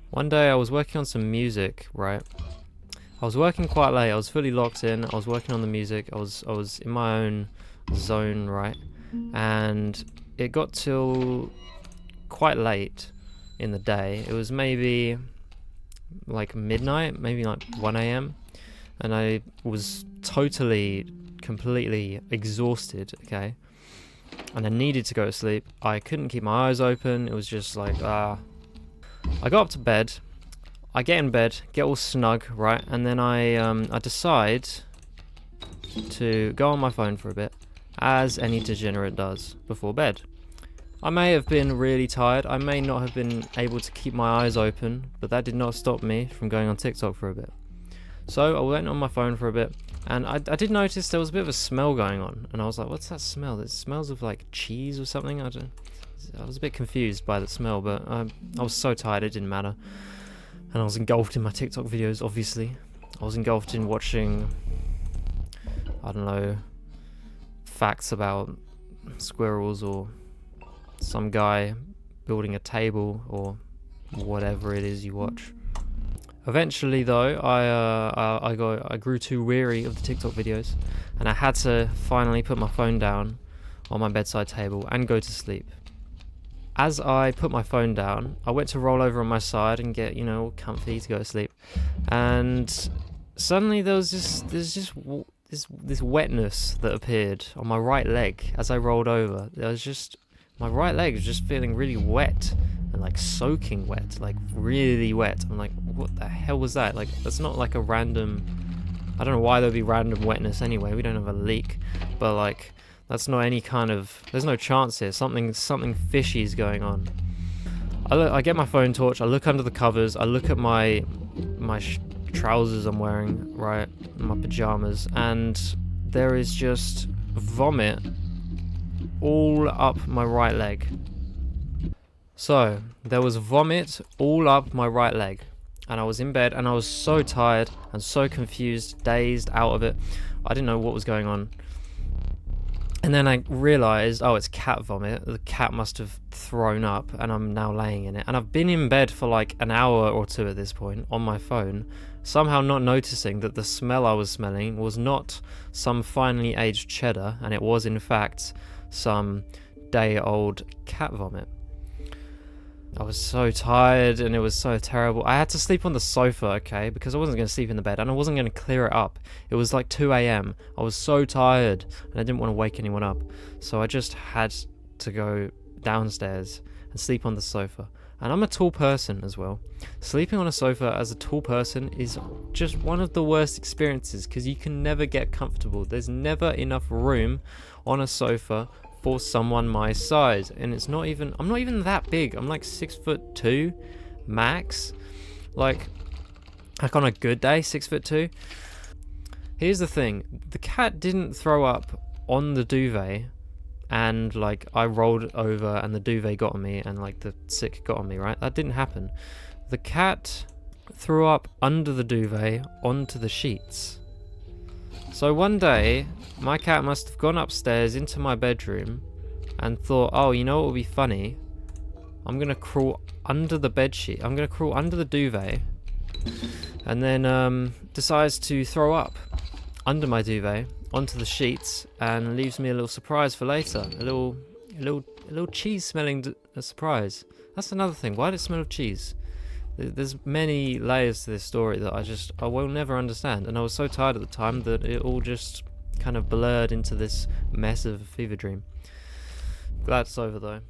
One day I was working on some music, right? I was working quite late. I was fully locked in. I was working on the music. I was in my own zone, right? And it got till quite late in the day. It was maybe like midnight, maybe like 1 a.m. And I was totally, completely exhausted, okay? And I needed to go to sleep. I couldn't keep my eyes open. It was just like, I got up to bed. I get in bed, get all snug, right? And then I decide to go on my phone for a bit, as any degenerate does before bed. I may have been really tired. I may not have been able to keep my eyes open, but that did not stop me from going on TikTok for a bit. So I went on my phone for a bit, and I did notice there was a bit of a smell going on, and I was like, "What's that smell? It smells of like cheese or something." I was a bit confused by the smell, but I was so tired it didn't matter. And I was engulfed in my TikTok videos, obviously. I was engulfed in watching, I don't know, facts about squirrels or some guy building a table or whatever it is you watch. Eventually, though, I grew too weary of the TikTok videos, and I had to finally put my phone down on my bedside table and go to sleep. As I put my phone down, I went to roll over on my side and get, all comfy to go to sleep. And suddenly there's just this wetness that appeared on my right leg as I rolled over. My right leg was just feeling really wet and like soaking wet, like really wet. I'm like, what the hell was that? Like, that's not like a random, I don't know why there'd be random wetness anyway. We don't have a leak, but like, that's not any kind of, there's no chance here. Something fishy is going on. I get my phone torch, I look under the covers, I look at my trousers I'm wearing, right, my pajamas, and there is just vomit all up my right leg. So, there was vomit all up my right leg. And I was in bed, and I was so tired and so confused, dazed, out of it. I didn't know what was going on. And then I realised, oh, it's cat vomit. The cat must have thrown up, and I'm now laying in it. And I've been in bed for like an hour or two at this point on my phone, somehow not noticing that the smell I was smelling was not some finely aged cheddar, and it was in fact some day-old cat vomit. I was so tired and it was so terrible. I had to sleep on the sofa, okay, because I wasn't going to sleep in the bed and I wasn't going to clear it up. It was like 2 a.m. I was so tired and I didn't want to wake anyone up. So I just had to go downstairs and sleep on the sofa. And I'm a tall person as well. Sleeping on a sofa as a tall person is just one of the worst experiences because you can never get comfortable. There's never enough room on a sofa for someone my size, and I'm not even that big. I'm like 6'2" max, like on a good day 6'2". Here's the thing, the cat didn't throw up on the duvet and like I rolled over and the duvet got on me and like the sick got on me, right? That didn't happen. The cat threw up under the duvet onto the sheets. So one day, my cat must have gone upstairs into my bedroom and thought, oh, you know what would be funny? I'm going to crawl under the bedsheet. I'm going to crawl under the duvet. And then decides to throw up under my duvet onto the sheets and leaves me a little surprise for later. A little cheese smelling surprise. That's another thing. Why did it smell of cheese? There's many layers to this story that I will never understand, and I was so tired at the time that it all just kind of blurred into this mess of a fever dream. Glad it's over though.